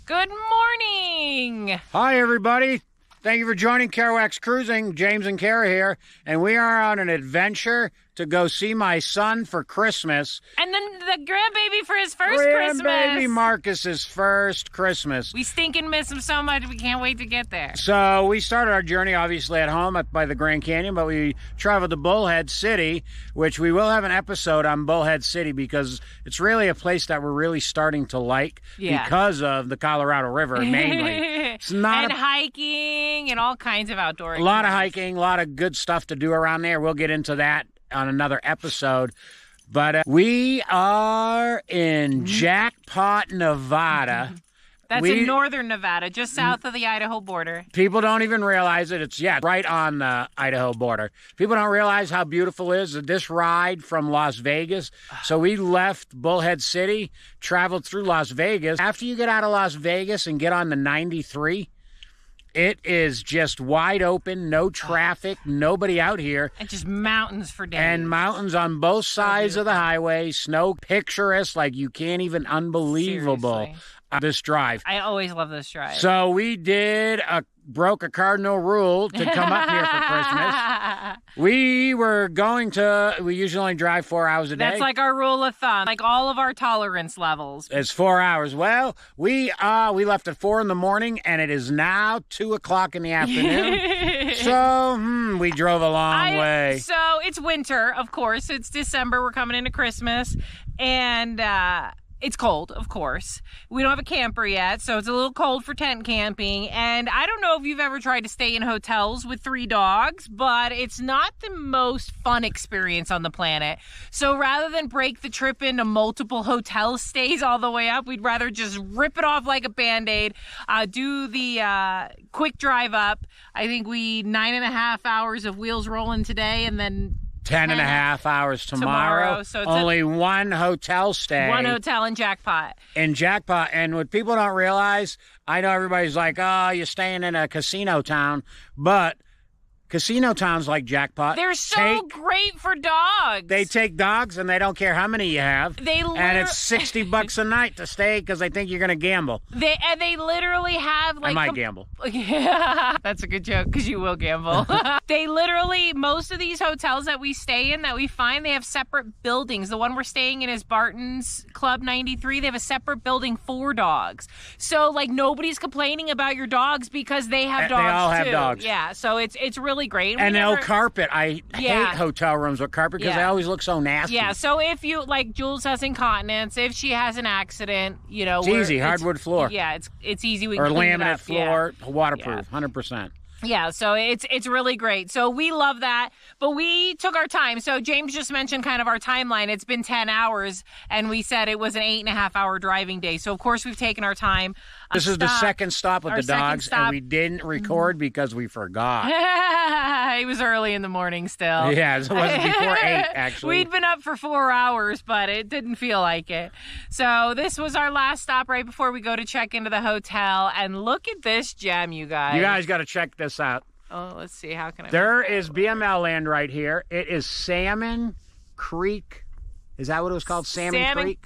Good morning. Hi, everybody. Thank you for joining Kerouac's Cruising. James and Cara here, and we are on an adventure to go see my son for Christmas. And then the grandbaby for his first Christmas. Grandbaby Marcus's first Christmas. We stinking miss him so much, we can't wait to get there. So we started our journey, obviously, at home by the Grand Canyon, but we traveled to Bullhead City, which we will have an episode on Bullhead City because it's really a place that we're really starting to like because of the Colorado River, mainly. It's not hiking and all kinds of outdoor activities. A lot of hiking, a lot of good stuff to do around there. We'll get into that on another episode. But we are in Jackpot, Nevada. That's in northern Nevada, just south of the Idaho border. People don't even realize it. It's, right on the Idaho border. People don't realize how beautiful it is. This ride from Las Vegas. So we left Bullhead City, traveled through Las Vegas. After you get out of Las Vegas and get on the 93, it is just wide open, no traffic, nobody out here. And just mountains for days. And mountains on both sides of the highway, snow picturesque, like you can't even, unbelievable. Seriously. This drive. I always love this drive. So we broke a cardinal rule to come up here for Christmas. We usually only drive 4 hours a day. That's like our rule of thumb, like all of our tolerance levels. It's 4 hours. Well, we left at 4 in the morning, and it is now 2 o'clock in the afternoon. So we drove a long way. So it's winter, of course. It's December. We're coming into Christmas, and it's cold, of course. We don't have a camper yet, so it's a little cold for tent camping. And I don't know if you've ever tried to stay in hotels with 3 dogs, but it's not the most fun experience on the planet. So rather than break the trip into multiple hotel stays all the way up, we'd rather just rip it off like a Band-Aid, do the quick drive up. I think 9.5 hours of wheels rolling today, and then 10.5 hours tomorrow. So it's only one hotel stay. One hotel in Jackpot. And what people don't realize, I know everybody's like, oh, you're staying in a casino town, but casino towns like Jackpot. They're so great for dogs. They take dogs, and they don't care how many you have. And it's $60 a night to stay because they think you're going to gamble. They literally have I might gamble. Yeah, that's a good joke because you will gamble. They literally, most of these hotels that we stay in, that we find, they have separate buildings. The one we're staying in is Barton's Club 93. They have a separate building for dogs. So nobody's complaining about your dogs because they have dogs too. They all have dogs. Yeah, so it's really great. And they'll carpet. I hate hotel rooms with carpet because they always look so nasty. Yeah, so if you, Jules has incontinence, if she has an accident, it's easy, hardwood floor. Yeah, it's easy. We or can clean it laminate up. floor, waterproof, 100%. Yeah, so it's really great. So we love that, but we took our time. So James just mentioned kind of our timeline. It's been 10 hours, and we said it was an 8.5 hour driving day. So of course we've taken our time. This is the second stop with the dogs, and we didn't record because we forgot. It was early in the morning still. Yeah, it wasn't before 8, actually. We'd been up for 4 hours, but it didn't feel like it. So this was our last stop right before we go to check into the hotel. And look at this gem, you guys. You guys got to check this out. Oh, let's see. How can I? There is BML land right here. It is Salmon Creek. Is that what it was called? Salmon Creek?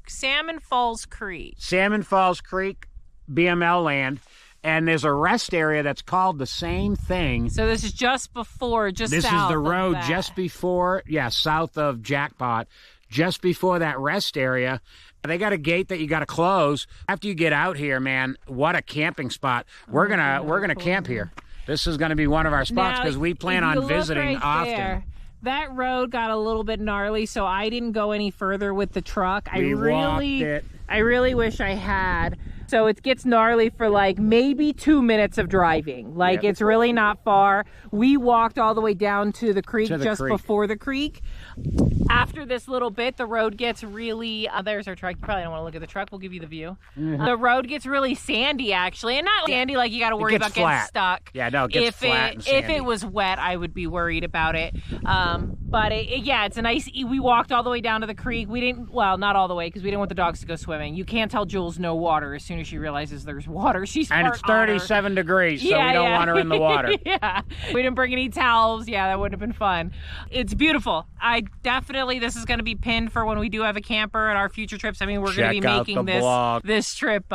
Salmon Falls Creek. Salmon Falls Creek, BML land. And there's a rest area that's called the same thing. So this is just south. This is the road just before, south of Jackpot, just before that rest area. They got a gate that you got to close. After you get out here, man, what a camping spot. We're gonna camp here. This is gonna be one of our spots because we plan on visiting often. That road got a little bit gnarly, so I didn't go any further with the truck. I really wish I had. So it gets gnarly for maybe 2 minutes of driving. It's really not far. We walked all the way down to the creek before the creek. After this little bit, the road gets really, there's our truck. You probably don't want to look at the truck. We'll give you the view. Mm-hmm. The road gets really sandy, actually. And not sandy like you got to worry about getting stuck. Yeah, no, it gets flat and sandy. If it was wet, I would be worried about it. But yeah, it's a nice, we walked all the way down to the creek. We didn't, well, not all the way because we didn't want the dogs to go swimming. You can't tell Jules no water as soon as she realizes there's water. She's and it's 37 degrees, so we don't want her in the water. Yeah, we didn't bring any towels. Yeah, that would have been fun. It's beautiful. This is going to be pinned for when we do have a camper and our future trips. I mean, we're going to be making this trip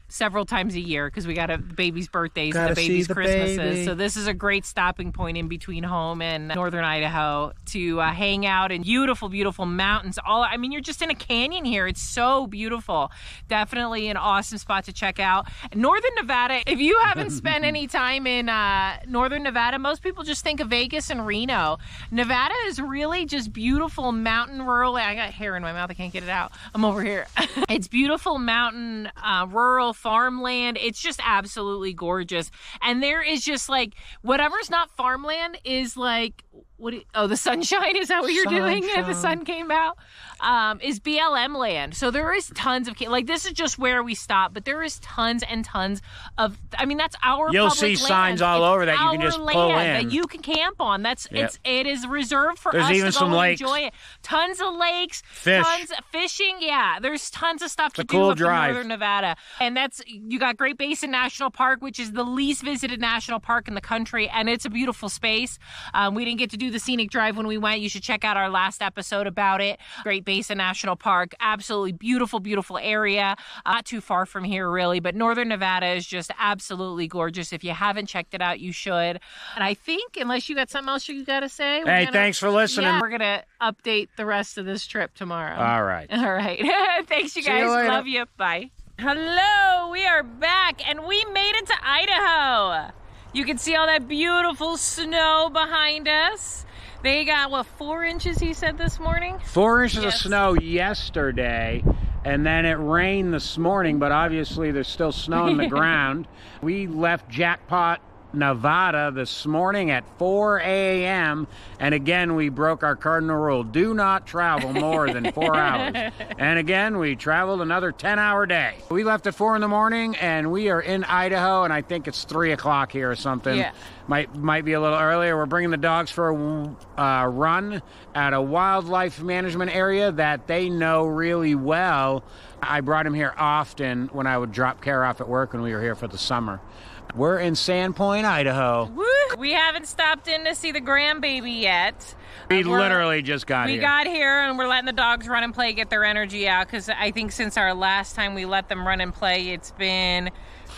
several times a year because we got the baby's birthdays and the baby's Christmases. Baby. So this is a great stopping point in between home and northern Idaho to hang out in beautiful, beautiful mountains. I mean, you're just in a canyon here. It's so beautiful. Definitely an awesome spot to check out. Northern Nevada, if you haven't spent any time in northern Nevada, most people just think of Vegas and Reno. Nevada is really just beautiful mountain rural. I got hair in my mouth. I can't get it out. I'm over here. It's beautiful mountain rural farmland. It's just absolutely gorgeous. And there is just like whatever's not farmland is like, the sunshine, is that what you're doing? The sun came out. Is BLM land. So there is tons of, like, this is just where we stop, but there is tons and tons of, I mean, that's our You'll public see land. signs all over that you can just pull in. That you can camp on. It is reserved for us even to some go lakes. Enjoy it. Tons of lakes, tons of fishing. Yeah, there's tons of stuff to do cool up in northern Nevada. And you got Great Basin National Park, which is the least visited national park in the country, and it's a beautiful space. We didn't get to do the scenic drive when we went. You should check out our last episode about it. Great Basin National Park, absolutely beautiful, beautiful area. Not too far from here, really, but northern Nevada is just absolutely gorgeous. If you haven't checked it out, you should. And I think, unless you got something else you got to say. Thanks for listening. Yeah, we're going to update the rest of this trip tomorrow. All right. Thanks, you guys. Love you. Bye. Hello, we are back, and we made it to Idaho. You can see all that beautiful snow behind us. They got, 4 inches, he said, this morning? 4 inches of snow yesterday, and then it rained this morning, but obviously there's still snow on the ground. We left Jackpot, Nevada this morning at 4 a.m. and again we broke our cardinal rule: do not travel more than 4 hours. And again we traveled another 10-hour day. We left at 4 in the morning and we are in Idaho, and I think it's 3 o'clock here or something. Yeah. Might be a little earlier. We're bringing the dogs for a run at a wildlife management area that they know really well. I brought him here often when I would drop Cara off at work when we were here for the summer. We're in Sandpoint, Idaho. Woo! We haven't stopped in to see the grandbaby yet. We literally just got here. We got here and we're letting the dogs run and play, get their energy out, because I think since our last time we let them run and play, it's been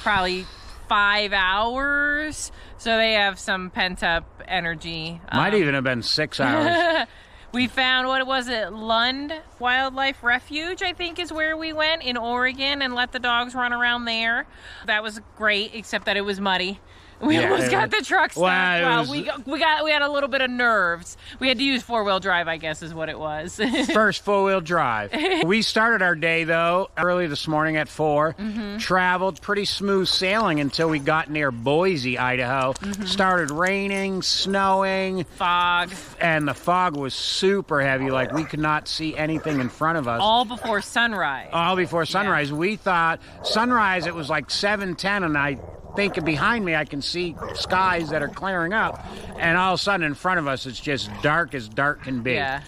probably 5 hours. So they have some pent-up energy. Might even have been 6 hours. We found, what was it, Lund Wildlife Refuge, I think is where we went, in Oregon, and let the dogs run around there. That was great, except that it was muddy. We almost got the truck stuck. Well, we had a little bit of nerves. We had to use 4-wheel drive, I guess is what it was. First 4-wheel drive. We started our day, though, early this morning at 4. Traveled pretty smooth sailing until we got near Boise, Idaho. Started raining, snowing. Fog. And the fog was super heavy. Like, we could not see anything in front of us. All before sunrise. All before sunrise. Yeah. We thought sunrise, it was like 7:10, and I think behind me I can see skies that are clearing up, and all of a sudden in front of us it's just dark as dark can be. Yeah.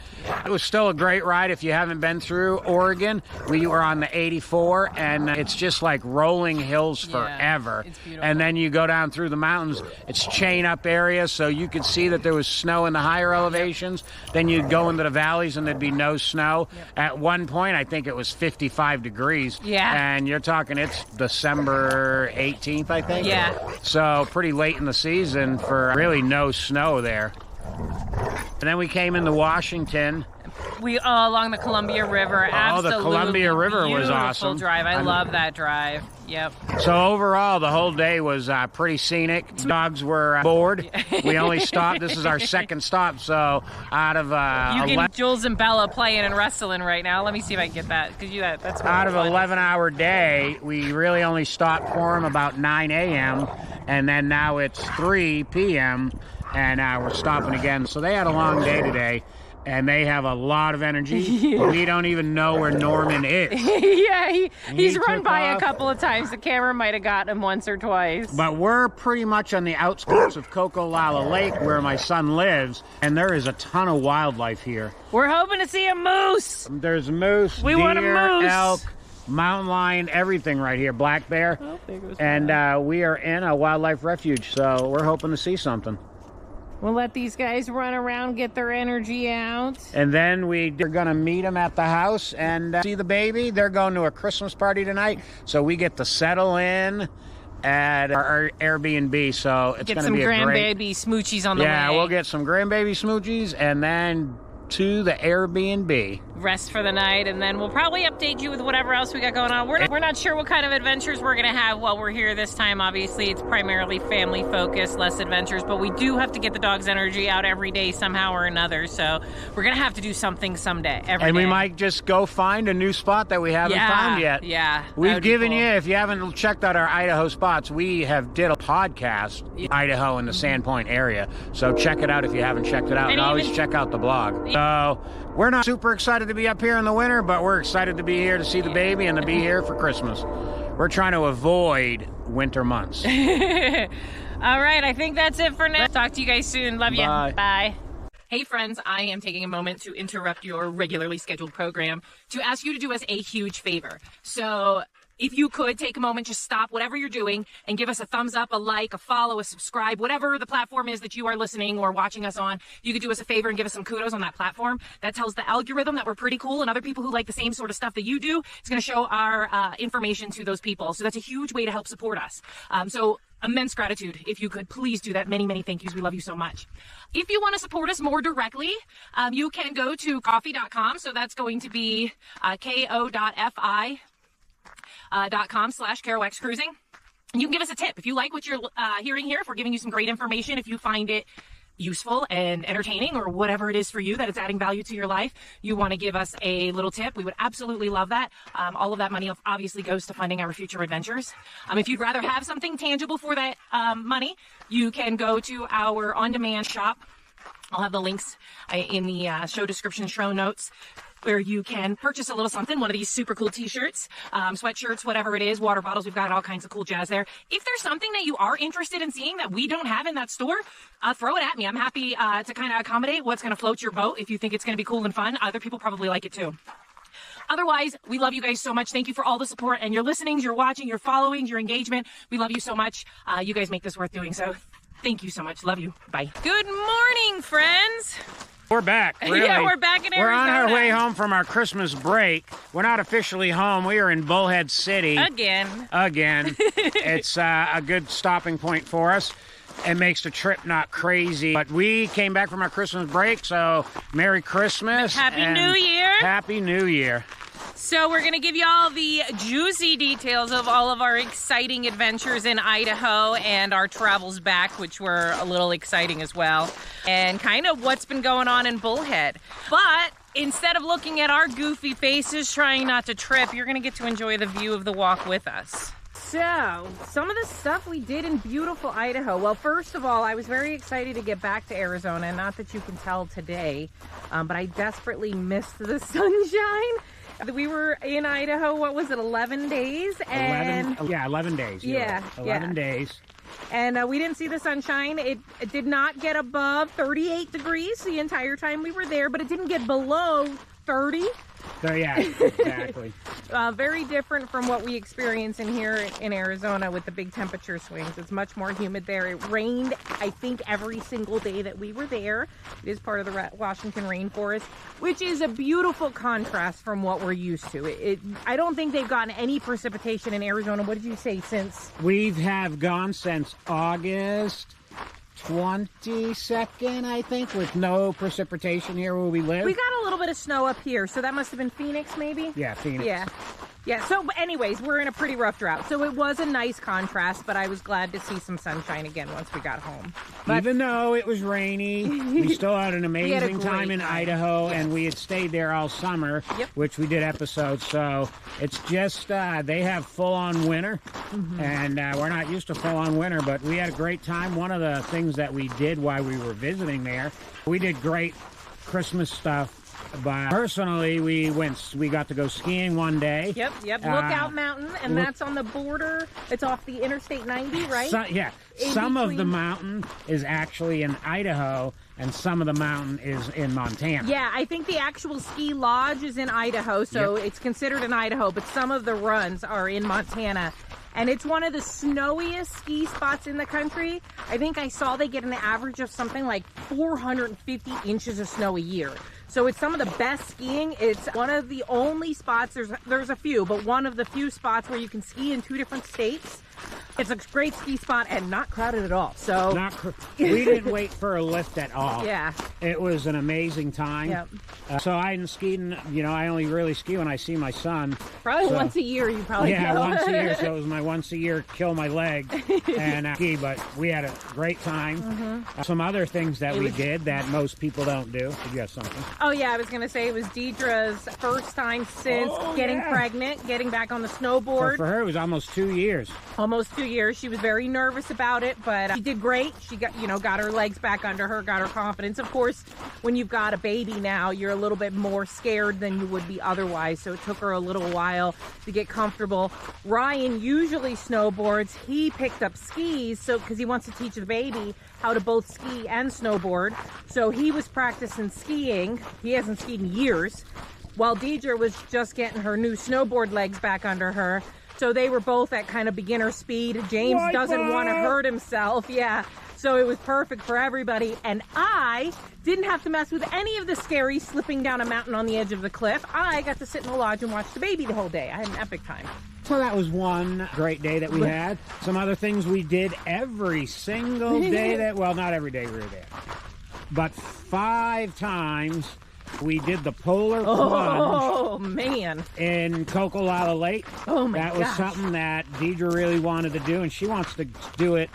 It was still a great ride. If you haven't been through Oregon, we were on the 84, and it's just like rolling hills forever. It's beautiful. And then you go down through the mountains, it's chain up area, so you could see that there was snow in the higher elevations. Then you'd go into the valleys and there'd be no snow. At one point I think it was 55 degrees. And you're talking, it's December 18th, I think. So pretty late in the season for really no snow there. And then we came into Washington. We along the Columbia River. Absolutely the Columbia River was awesome. Drive. I love that drive. Yep. So overall, the whole day was pretty scenic. Dogs were bored. We only stopped. This is our second stop. So out of you can Jules and Bella playing and wrestling right now. Let me see if I can get that. That's out of 11-hour day. We really only stopped for them about 9 a.m. and then now it's 3 p.m. and we're stopping again. So they had a long day today. and they have a lot of energy. We don't even know where Norman is. Yeah, he's run by off. a couple of times. The camera might have gotten him once or twice. But we're pretty much on the outskirts of Cocolala Lake where my son lives, and there is a ton of wildlife here. We're hoping to see a moose. There's moose, We deer, want a moose. elk, mountain lion, everything right here, black bear. Oh, there goes And we are in a wildlife refuge, so we're hoping to see something. We'll let these guys run around, get their energy out. And then we're going to meet them at the house and see the baby. They're going to a Christmas party tonight, so we get to settle in at our Airbnb. So it's going to be a great... Get some grandbaby smoochies on the way. Yeah, we'll get some grandbaby smoochies and then to the Airbnb. Rest for the night, and then we'll probably update you with whatever else we got going on. We're not sure what kind of adventures we're gonna have while we're here this time. Obviously, it's primarily family focused, less adventures, but we do have to get the dog's energy out every day somehow or another. So we're gonna have to do something someday. And we might just go find a new spot that we haven't found yet. Yeah, we've given you, if you haven't checked out our Idaho spots, we have did a podcast in Idaho in the Sandpoint area. So check it out if you haven't checked it out, and always check out the blog. So we're not super excited to be up here in the winter, but we're excited to be here to see the baby and to be here for Christmas. We're trying to avoid winter months. All right, I think that's it for now. Talk to you guys soon. Love you. Bye. Bye. Hey friends, I am taking a moment to interrupt your regularly scheduled program to ask you to do us a huge favor. So if you could take a moment, just stop whatever you're doing and give us a thumbs up, a like, a follow, a subscribe, whatever the platform is that you are listening or watching us on. You could do us a favor and give us some kudos on that platform. That tells the algorithm that we're pretty cool, and other people who like the same sort of stuff that you do, it's going to show our information to those people. So that's a huge way to help support us. So immense gratitude. If you could please do that. Many, many thank yous. We love you so much. If you want to support us more directly, you can go to coffee.com. So that's going to be ko.fi.com/CaraWaxCruising. You can give us a tip if you like what you're hearing here. If we're giving you some great information, if you find it useful and entertaining or whatever it is for you that it's adding value to your life, you want to give us a little tip, we would absolutely love that. All of that money obviously goes to funding our future adventures. If you'd rather have something tangible for that money, you can go to our on-demand shop. I'll have the links in the show description, show notes, where you can purchase a little something, one of these super cool t-shirts, sweatshirts, whatever it is, water bottles. We've got all kinds of cool jazz there. If there's something that you are interested in seeing that we don't have in that store, throw it at me. I'm happy to kind of accommodate what's going to float your boat. If you think it's going to be cool and fun, other people probably like it too. Otherwise, we love you guys so much. Thank you for all the support and your listenings, your watching, your followings, your engagement. We love you so much. You guys make this worth doing. So thank you so much. Love you. Bye. Good morning, friends. We're back, really. Yeah, we're back in Arizona. We're on our way home from our Christmas break. We're not officially home. We are in Bullhead City. Again. It's a good stopping point for us. It makes the trip not crazy. But we came back from our Christmas break, so Merry Christmas. Happy New Year. Happy New Year. So we're going to give you all the juicy details of all of our exciting adventures in Idaho and our travels back, which were a little exciting as well, and kind of what's been going on in Bullhead. But instead of looking at our goofy faces trying not to trip, you're going to get to enjoy the view of the walk with us. So, some of the stuff we did in beautiful Idaho. Well, first of all, I was very excited to get back to Arizona. Not that you can tell today, but I desperately missed the sunshine. We were in Idaho, what was it, 11 days? 11 days. Yeah. 11 days. And we didn't see the sunshine. It did not get above 38 degrees the entire time we were there, but it didn't get below 30. So yeah, exactly. Very different from what we experience in here in Arizona with the big temperature swings. It's much more humid there. It rained, I think, every single day that we were there. It is part of the Washington rainforest, which is a beautiful contrast from what we're used to. I don't think they've gotten any precipitation in Arizona. What did you say, since? We have gone since August 22nd, I think, with no precipitation here where we live. We got a little bit of snow up here, so that must have been Phoenix, maybe? Yeah, Phoenix. Yeah, so but anyways, we're in a pretty rough drought. So it was a nice contrast, but I was glad to see some sunshine again once we got home. But even though it was rainy, we still had an amazing time in Idaho, and we had stayed there all summer, which we did episodes. So it's just, they have full-on winter, and we're not used to full-on winter, but we had a great time. One of the things that we did while we were visiting there, we did great Christmas stuff. But personally, we got to go skiing one day. Yep. Lookout Mountain, and that's on the border. It's off the Interstate 90, right? Some of the mountain is actually in Idaho, and some of the mountain is in Montana. Yeah, I think the actual ski lodge is in Idaho, so it's considered in Idaho, but some of the runs are in Montana. And it's one of the snowiest ski spots in the country. I think I saw they get an average of something like 450 inches of snow a year. So it's some of the best skiing. It's one of the only spots, there's a few, but one of the few spots where you can ski in 2 different states. It's a great ski spot and not crowded at all. So we didn't wait for a lift at all. Yeah. It was an amazing time. Yep. So I hadn't skied, I only really ski when I see my son. Probably once a year you probably go. Once a year. So it was my once a year kill my leg and ski, but we had a great time. Some other things that we did that most people don't do. Did you have something? Oh yeah, I was going to say it was Deidre's first time since getting pregnant, getting back on the snowboard. So for her, it was almost 2 years. Almost 2 years. She was very nervous about it, but she did great. She got, got her legs back under her, got her confidence. Of course, when you've got a baby now, you're a little bit more scared than you would be otherwise. So it took her a little while to get comfortable. Ryan usually snowboards. He picked up skis, because he wants to teach the baby how to both ski and snowboard. So he was practicing skiing. He hasn't skied in years, while Deidre was just getting her new snowboard legs back under her. So they were both at kind of beginner speed. James doesn't want to hurt himself. Yeah. So it was perfect for everybody. And I didn't have to mess with any of the scary slipping down a mountain on the edge of the cliff. I got to sit in the lodge and watch the baby the whole day. I had an epic time. So that was one great day that we had. Some other things we did every single day well, not every day we were there, but 5 times we did the polar plunge. Oh, man. In Cocolala Lake. Oh, my gosh. That was something that Deidre really wanted to do, and she wants to do it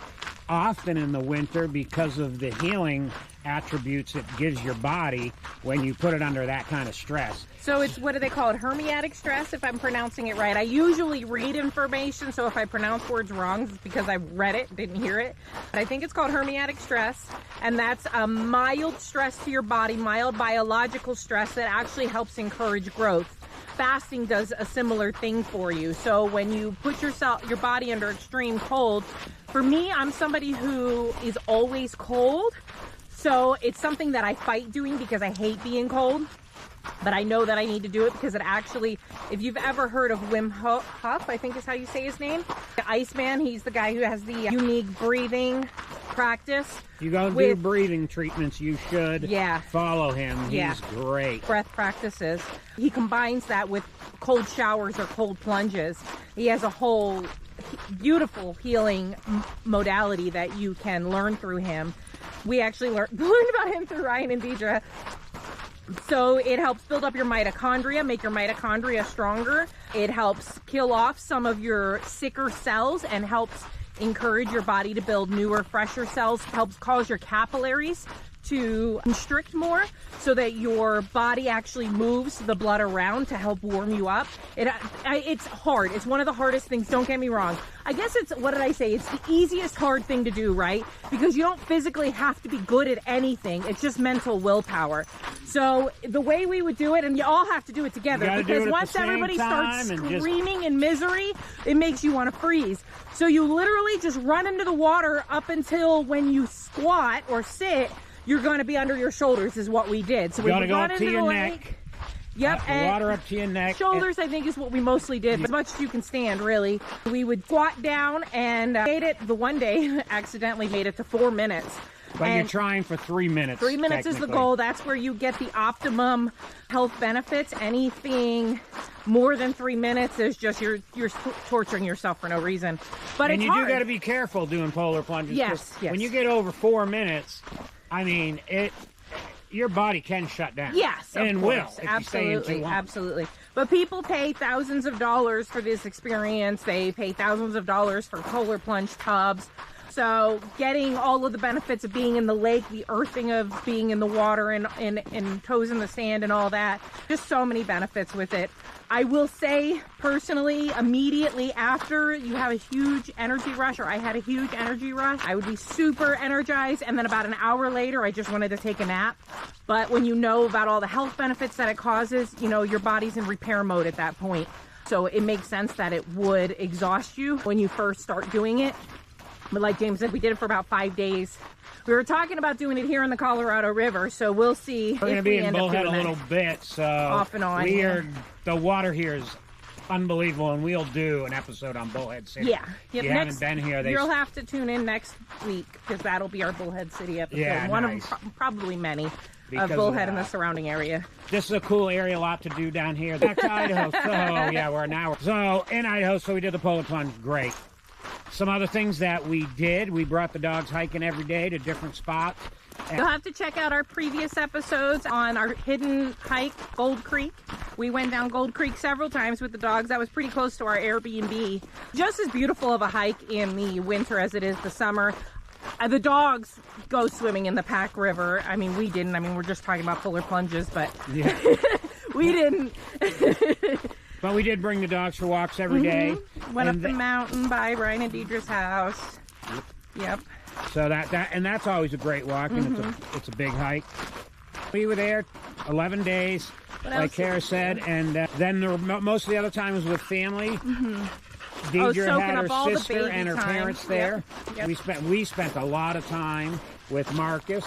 often in the winter because of the healing attributes it gives your body when you put it under that kind of stress. So it's, what do they call it, hermetic stress, if I'm pronouncing it right. I usually read information, so if I pronounce words wrong, it's because I read it, didn't hear it. But I think it's called hermetic stress, and that's a mild stress to your body, mild biological stress that actually helps encourage growth. Fasting does a similar thing for you. So when you put your body under extreme cold, for me, I'm somebody who is always cold. So it's something that I fight doing because I hate being cold. But I know that I need to do it because it actually, if you've ever heard of Wim Hof, I think is how you say his name, the Iceman, he's the guy who has the unique breathing practice. If you go do breathing treatments, you should follow him. He's great. Breath practices. He combines that with cold showers or cold plunges. He has a whole beautiful healing modality that you can learn through him. We actually learned about him through Ryan and Deidre. So it helps build up your mitochondria, make your mitochondria stronger. It helps kill off some of your sicker cells and helps encourage your body to build newer, fresher cells, helps cause your capillaries to constrict more so that your body actually moves the blood around to help warm you up. It's hard. It's one of the hardest things, don't get me wrong. I guess it's, what did I say? It's the easiest hard thing to do, right? Because you don't physically have to be good at anything. It's just mental willpower. So the way we would do it, and you all have to do it together, because once everybody starts screaming in misery, it makes you want to freeze. So you literally just run into the water up until when you squat or sit, you're going to be under your shoulders is what we did. So we would run into the lake. Yep. And water up to your neck. Shoulders, I think, is what we mostly did. As much as you can stand, really. We would squat down and made it, the one day, accidentally made it to 4 minutes. But you're trying for 3 minutes. 3 minutes is the goal. That's where you get the optimum health benefits. Anything more than 3 minutes is just you're torturing yourself for no reason. But and it's you do got to be careful doing polar plunges. Yes, yes. When you get over 4 minutes, I mean, your body can shut down. Yes, and will. Absolutely, absolutely. But people pay thousands of dollars for this experience. They pay thousands of dollars for polar plunge tubs. So getting all of the benefits of being in the lake, the earthing of being in the water and toes in the sand and all that, just so many benefits with it. I will say personally, immediately after you have a huge energy rush, or I had a huge energy rush, I would be super energized, and then about an hour later I just wanted to take a nap. But when you know about all the health benefits that it causes, you know, your body's in repair mode at that point. So it makes sense that it would exhaust you when you first start doing it. But like James said, we did it for about 5 days. We were talking about doing it here in the Colorado River, so we'll see. We're going to be in Bullhead a little bit, so off and on. The water here is unbelievable, and we'll do an episode on Bullhead City. Yeah. If you haven't been here, you'll have to tune in next week, because that'll be our Bullhead City episode. Yeah, One nice. of probably many of Bullhead and the surrounding area. This is a cool area, a lot to do down here. Back to Idaho. So yeah, we're an hour. So in Idaho, so we did the polar plunge. Great. Some other things that we did, we brought the dogs hiking every day to different spots. You'll have to check out our previous episodes on our hidden hike, Gold Creek. We went down Gold Creek several times with the dogs. That was pretty close to our Airbnb. Just as beautiful of a hike in the winter as it is the summer. The dogs go swimming in the Pack River. I mean, we didn't. I mean, we're just talking about polar plunges, but yeah. We didn't. But we did bring the dogs for walks every day. Went up the mountain by Brian and Deidre's house. Yep. So that's always a great walk, and it's a big hike. We were there 11 days, like Cara said, and then most of the other time was with family. Deidre had her sister and her parents there. Yep. We spent a lot of time with Marcus,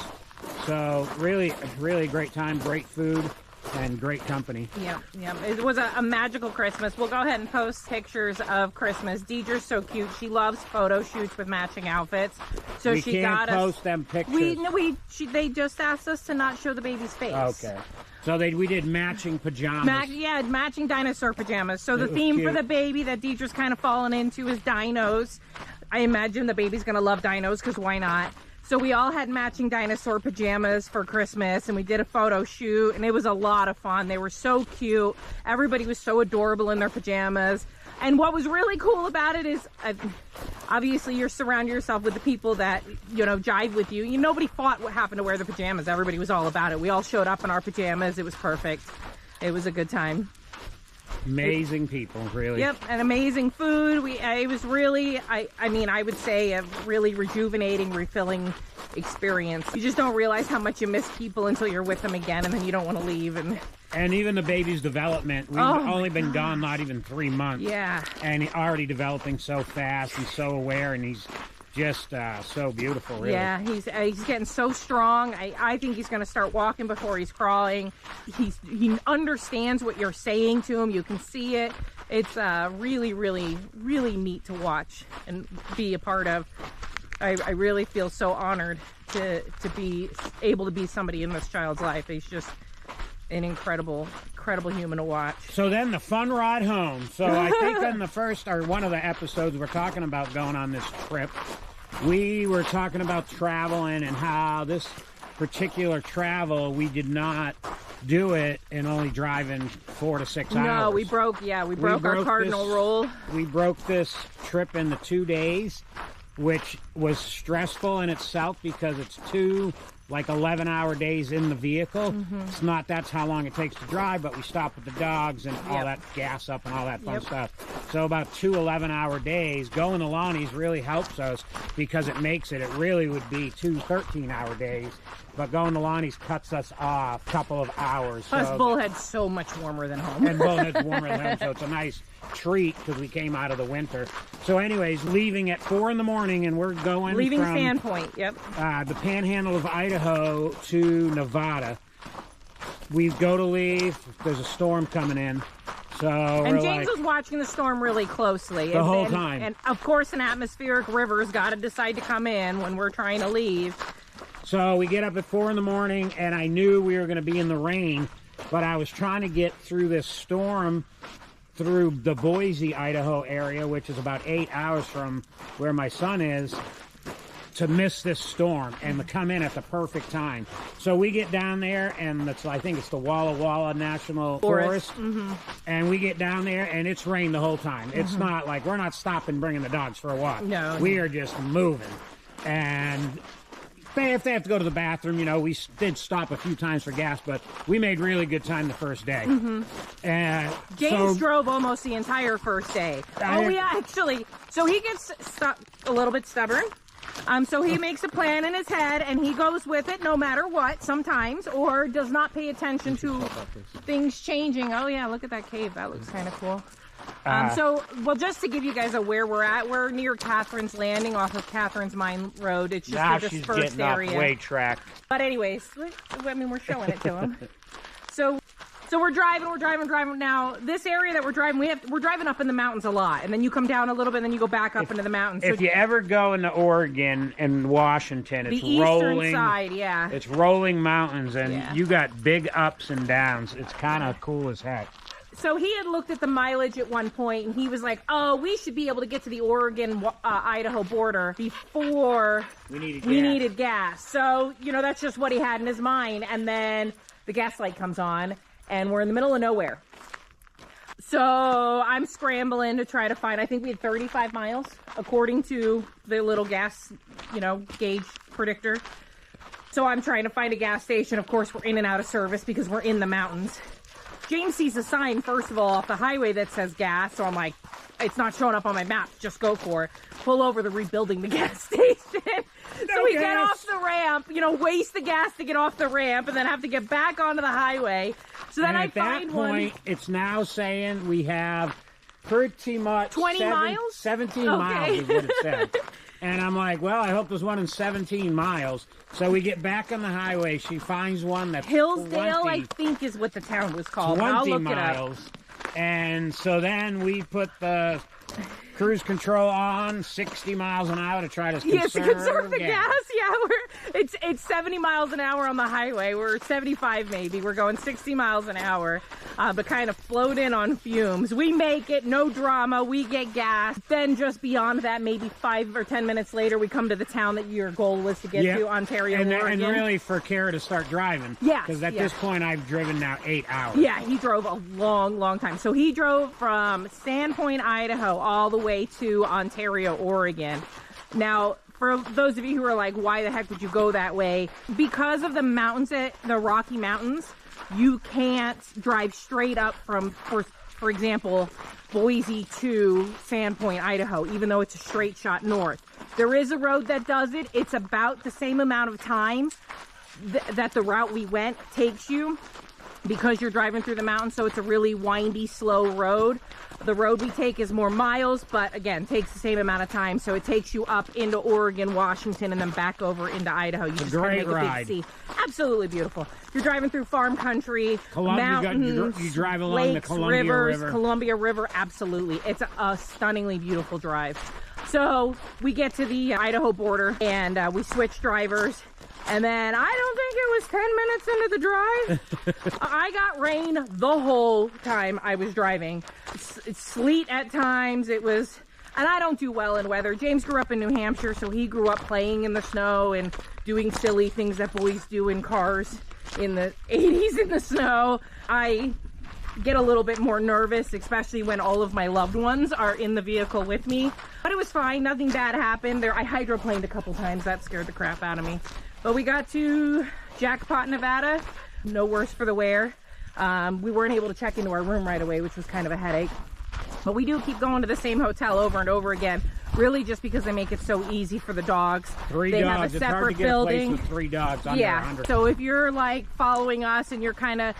so really a great time, great food, and great company. Yeah. It was a magical Christmas. We'll go ahead and post pictures of Christmas. Deidre's so cute. She loves photo shoots with matching outfits. So we can't post them pictures. They just asked us to not show the baby's face. Okay. So we did matching pajamas. Matching dinosaur pajamas. So the theme for the baby that Deidre's kind of fallen into is dinos. I imagine the baby's going to love dinos, because why not? So we all had matching dinosaur pajamas for Christmas, and we did a photo shoot, and it was a lot of fun. They were so cute. Everybody was so adorable in their pajamas. And what was really cool about it is, obviously, you're surrounding yourself with the people that, you know, jive with you. Nobody fought what happened to wear the pajamas. Everybody was all about it. We all showed up in our pajamas. It was perfect. It was a good time. Amazing people, really. Yep, and amazing food. It was really, I would say a really rejuvenating, refilling experience. You just don't realize how much you miss people until you're with them again, and then you don't want to leave. And even the baby's development. We've only been gone not even 3 months. Yeah. And he's already developing so fast and so aware, and he's just so beautiful, really. Yeah, he's getting so strong. I think he's going to start walking before he's crawling. He understands what you're saying to him. You can see it. It's really, really, really neat to watch and be a part of. I really feel so honored to be able to be somebody in this child's life. He's just an incredible human to watch. So then the fun ride home. So I think in the first, or one of the episodes, we're talking about going on this trip. We were talking about traveling and how this particular travel, we did not do it and only driving 4 to 6 hours. No, we broke our cardinal rule. We broke this trip into 2 days, which was stressful in itself because it's 2 11-hour days in the vehicle. It's not that's how long it takes to drive, but we stop with the dogs and all that gas up and all that fun stuff. So about 2 11-hour days. Going to Lonnie's really helps us because it makes it really would be 2 13-hour days. But going to Lonnie's cuts us off a couple of hours. Plus, Bullhead's so much warmer than home. And Bullhead's warmer than home, so it's a nice treat because we came out of the winter. So anyways, leaving at 4 in the morning, and we're going leaving from Sandpoint, the panhandle of Idaho to Nevada. We go to leave. There's a storm coming in. So and James was watching the storm really closely. The whole time. And of course, an atmospheric river's got to decide to come in when we're trying to leave. So we get up at 4 in the morning, and I knew we were going to be in the rain, but I was trying to get through this storm through the Boise, Idaho area, which is about 8 hours from where my son is, to miss this storm and to come in at the perfect time. So we get down there, and I think it's the Walla Walla National Forest. And we get down there, and it's rained the whole time. It's not like we're not stopping bringing the dogs for a walk. No. We are just moving. And if they have to go to the bathroom, you know, we did stop a few times for gas, but we made really good time the first day. And James drove almost the entire first day. So he gets a little bit stubborn. So he makes a plan in his head, and he goes with it no matter what sometimes, or does not pay attention to things changing. Oh, yeah, look at that cave. That looks kind of cool. Well, just to give you guys where we're at, we're near Catherine's Landing off of Catherine's Mine Road. It's just now the she's dispersed getting area. off way track. But anyways, I mean, we're showing it to him. So we're driving. Now, this area that we're driving, we're driving up in the mountains a lot. And then you come down a little bit, and then you go back up into the mountains. If you ever go into Oregon and Washington, it's the rolling. eastern side, yeah. It's rolling mountains, and you got big ups and downs. It's kind of cool as heck. So he had looked at the mileage at one point, and he was like, oh, we should be able to get to the Oregon-Idaho border before we needed gas. So, you know, that's just what he had in his mind. And then the gas light comes on, and we're in the middle of nowhere. So I'm scrambling to try to find, I think we had 35 miles, according to the little gas, you know, gauge predictor. So I'm trying to find a gas station. Of course, we're in and out of service because we're in the mountains. James sees a sign, first of all, off the highway that says gas. So I'm like, it's not showing up on my map. Just go for it. Pull over, they're rebuilding the gas station. So we get off the ramp, you know, waste the gas to get off the ramp, and then have to get back onto the highway. So then I find one. At that point, it's now saying we have pretty much 17 miles is what it said. And I'm like, well, I hope there's one in 17 miles. So we get back on the highway. She finds one that's Hillsdale, I think, is what the town was called. 20 miles. And so then we put the cruise control on 60 miles an hour to try to conserve the gas. Yeah, it's 70 miles an hour on the highway. We're 75 maybe. We're going 60 miles an hour, but kind of float in on fumes. We make it, no drama. We get gas. Then just beyond that, maybe 5 or 10 minutes later, we come to the town that your goal was to get to, Ontario, Oregon. And really for Cara to start driving. Yeah. Because at this point, I've driven now 8 hours. Yeah, he drove a long, long time. So he drove from Sandpoint, Idaho, all the way to Ontario, Oregon. Now, for those of you who are like, why the heck would you go that way? Because of the mountains, the Rocky Mountains, you can't drive straight up from, for example, Boise to Sandpoint, Idaho, even though it's a straight shot north. There is a road that does it. It's about the same amount of time that the route we went takes you, because you're driving through the mountains, so it's a really windy, slow road. The road we take is more miles, but again, takes the same amount of time. So it takes you up into Oregon, Washington, and then back over into Idaho. You just great make a big C. Absolutely beautiful. You're driving through farm country, mountains, you drive along lakes, the Columbia River. Columbia River, absolutely. It's a stunningly beautiful drive. So we get to the Idaho border, and we switch drivers. And then I don't think it was 10 minutes into the drive. I got rain the whole time I was driving. It's sleet at times. It was, and I don't do well in weather. James grew up in New Hampshire, so he grew up playing in the snow and doing silly things that boys do in cars in the 80s in the snow. I get a little bit more nervous, especially when all of my loved ones are in the vehicle with me. But it was fine. Nothing bad happened. I hydroplaned a couple times. That scared the crap out of me. But we got to Jackpot, Nevada. No worse for the wear. We weren't able to check into our room right away, which was kind of a headache. But we do keep going to the same hotel over and over again, really just because they make it so easy for the dogs. They have a separate building. It's hard to get a place with 3 dogs under 100. So if you're like following us and you're kind of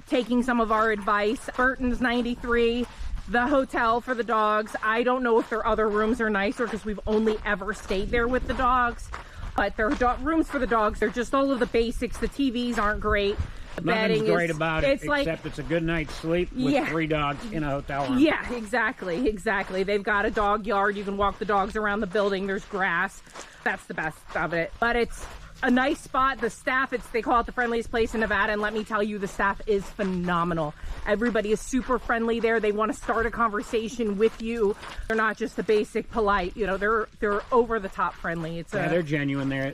taking some of our advice, Burton's 93, the hotel for the dogs. I don't know if their other rooms are nicer because we've only ever stayed there with the dogs. But their rooms for the dogs, they're just all of the basics. The TVs aren't great. The Nothing's great about it, except it's a good night's sleep with 3 dogs in a hotel room. Yeah, exactly. They've got a dog yard. You can walk the dogs around the building. There's grass. That's the best of it. But it's a nice spot. The staff, they call it the friendliest place in Nevada, and let me tell you, the staff is phenomenal. Everybody is super friendly there. They want to start a conversation with you. They're not just the basic polite, you know, they're over the top friendly. They're genuine there.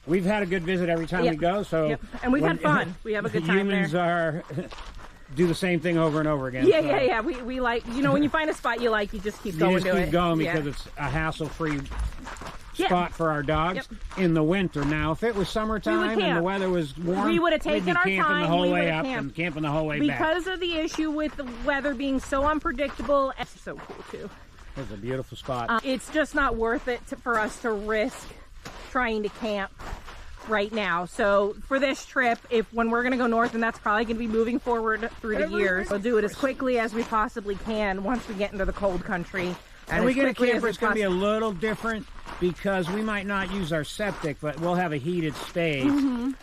We've had a good visit every time we go, so and we've had fun. We have a good time humans there. Do the same thing over and over again. Yeah. We like, you know, when you find a spot you like, you just keep going to it. You just keep going because it's a hassle-free spot for our dogs in the winter. Now, if it was summertime and the weather was warm, we would have taken our time. The whole way up and camping the whole way back. Because of the issue with the weather being so unpredictable, it's so cool too. It's a beautiful spot. It's just not worth it for us to risk trying to camp right now. So for this trip, when we're going to go north, and that's probably going to be moving forward through the years, we'll do it as quickly as we possibly can once we get into the cold country. And we get a camper, it's going to be a little different because we might not use our septic, but we'll have a heated space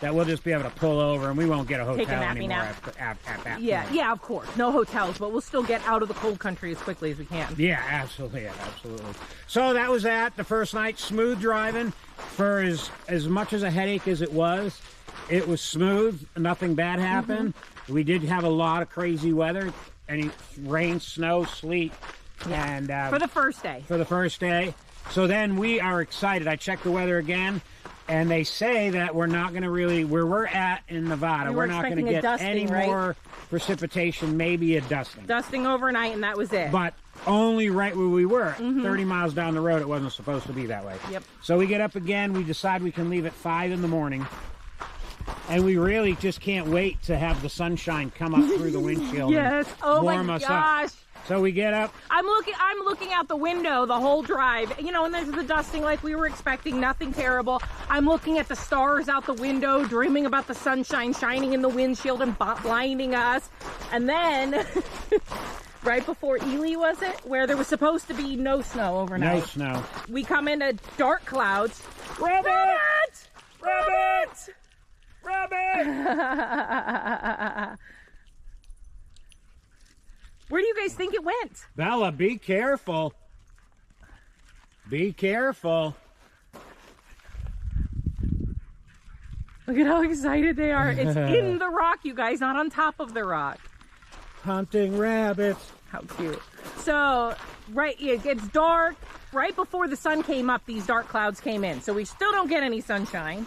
that we'll just be able to pull over, and we won't get a hotel anymore at that point. Yeah, of course. No hotels, but we'll still get out of the cold country as quickly as we can. Yeah, absolutely. Yeah, absolutely. So that was that. The first night, smooth driving. For as much as a headache as it was smooth. Nothing bad happened. We did have a lot of crazy weather. Any rain, snow, sleet. Yeah. And for the first day. For the first day. So then we are excited. I checked the weather again, and they say that we're not going to really, where we're at in Nevada, we're not going to get any more precipitation, maybe a dusting. Dusting overnight, and that was it. But only right where we were. 30 miles down the road, it wasn't supposed to be that way. Yep. So we get up again. We decide we can leave at 5 in the morning. And we really just can't wait to have the sunshine come up through the windshield and warm us up. So we get up. I'm looking out the window the whole drive, you know, and there's the dusting like we were expecting, nothing terrible. I'm looking at the stars out the window, dreaming about the sunshine shining in the windshield and blinding us. And then, right before Ely, was it? Where there was supposed to be no snow overnight. No snow. We come into dark clouds. Rabbit! Rabbit! Rabbit! Rabbit! Where do you guys think it went? Bella, be careful. Be careful. Look at how excited they are. It's in the rock, you guys, not on top of the rock. Hunting rabbits. How cute. So, it gets dark. Right before the sun came up, these dark clouds came in. So we still don't get any sunshine.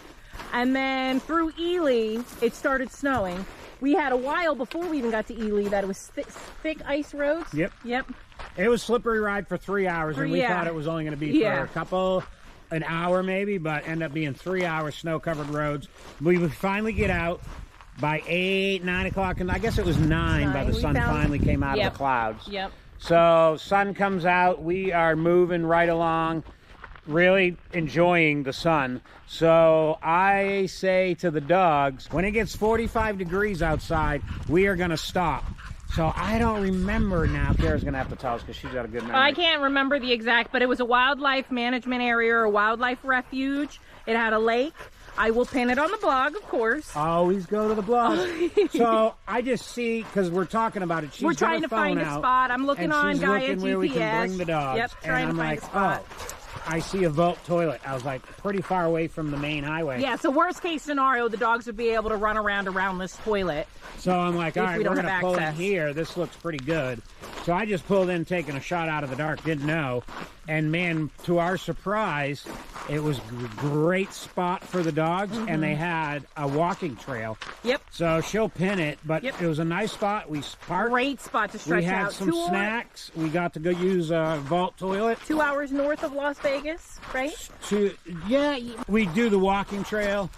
And then through Ely, it started snowing. We had a while before we even got to Ely that it was thick ice roads. Yep. Yep. It was slippery ride for 3 hours, and we thought it was only going to be for an hour maybe, but ended up being 3 hours, snow-covered roads. We would finally get out by 8, 9 o'clock, and I guess it was 9 by the sun finally came out of the clouds. Yep. So sun comes out. We are moving right along, really enjoying the sun. So I say to the dogs, when it gets 45 degrees outside, we are going to stop. So I don't remember now. Kara's going to have to tell us because she's got a good memory. I can't remember the exact, but it was a wildlife management area or a wildlife refuge. It had a lake. I will pin it on the blog, of course. Always go to the blog. So I just see, because we're talking about it, we're trying to find a spot. I'm looking on Gaia GPS. Where we can bring the dogs. Yep, trying to find a spot. I see a vault toilet. I was like pretty far away from the main highway. Yeah, so worst case scenario, the dogs would be able to run around this toilet. So I'm like, all right, we're going to pull in here. This looks pretty good. So I just pulled in, taking a shot out of the dark, didn't know. And man, to our surprise, it was a great spot for the dogs, and they had a walking trail. Yep. So she'll pin it, but it was a nice spot. We parked. Great spot to stretch out. We had some snacks. We got to go use a vault toilet. 2 hours north of Las Vegas, right? We do the walking trail.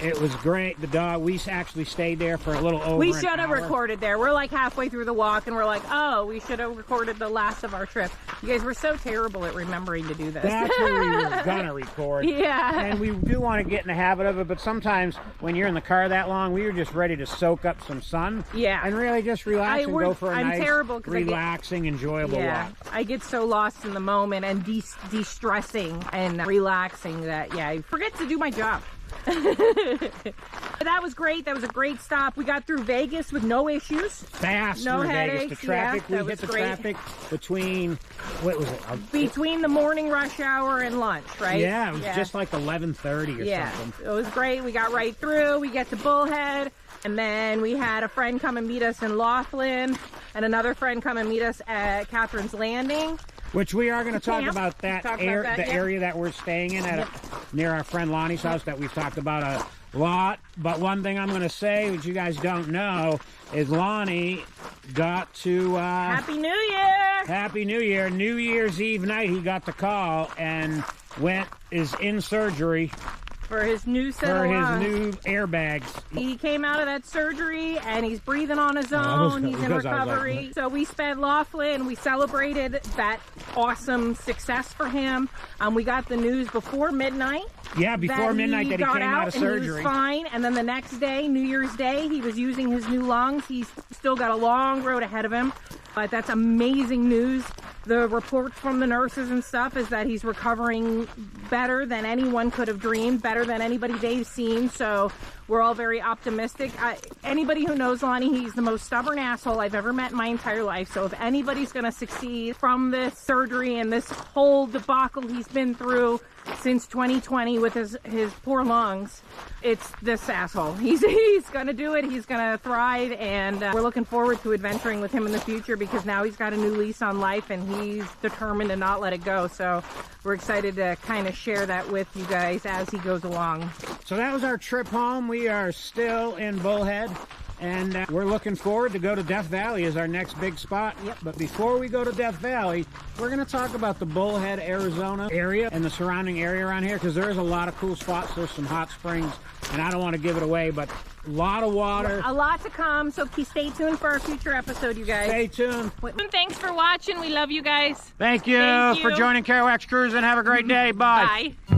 It was great. The dog, we actually stayed there for a little over We should have recorded there. We're like halfway through the walk, and we're like, oh, we should have recorded the last of our trip. You guys were so terrible at remembering to do this. That's where we were gonna record. Yeah. And we do want to get in the habit of it, but sometimes when you're in the car that long, we were just ready to soak up some sun. Yeah. And really just relax and go for a nice, relaxing, enjoyable walk. I get so lost in the moment and de-stressing and relaxing that, I forget to do my job. That was great. That was a great stop. We got through Vegas with no issues. Fast through Vegas. The traffic, we hit the traffic between, what was it? Between the morning rush hour and lunch, right? Yeah, it was just like 11:30 or something. It was great. We got right through. We get to Bullhead. And then we had a friend come and meet us in Laughlin, and another friend come and meet us at Catherine's Landing. Which we are going to talk about the area that we're staying in near our friend Lonnie's house that we've talked about a lot. But one thing I'm going to say, which you guys don't know, is Lonnie got to... Happy New Year! Happy New Year. New Year's Eve night, he got the call, and is in surgery for his new set for of his lungs. new airbags. He came out of that surgery and he's breathing on his own. He's in recovery. So we sped Laughlin. We celebrated that awesome success for him. We got the news before midnight. Yeah, before midnight that he came out of surgery. He was fine. And then the next day, New Year's Day, he was using his new lungs. He's still got a long road ahead of him. But that's amazing news. The reports from the nurses and stuff is that he's recovering better than anyone could have dreamed, better than anybody they've seen. So we're all very optimistic. Anybody who knows Lonnie, he's the most stubborn asshole I've ever met in my entire life. So if anybody's going to succeed from this surgery and this whole debacle he's been through since 2020 with his poor lungs, it's this asshole. He's going to do it. He's going to thrive, and we're looking forward to adventuring with him in the future because now he's got a new lease on life and he's determined to not let it go. So we're excited to kind of share that with you guys as he goes along. So that was our trip home. We are still in Bullhead, and we're looking forward to go to Death Valley as our next big spot. Yep. But before we go to Death Valley, we're going to talk about the Bullhead, Arizona area and the surrounding area around here because there is a lot of cool spots. There's some hot springs, and I don't want to give it away, but a lot of water. A lot to come, so please stay tuned for our future episode, you guys. Stay tuned. Thanks for watching. We love you guys. Thank you, Thank you. for joining Kerouac's Cruise, and have a great day. Bye. Bye.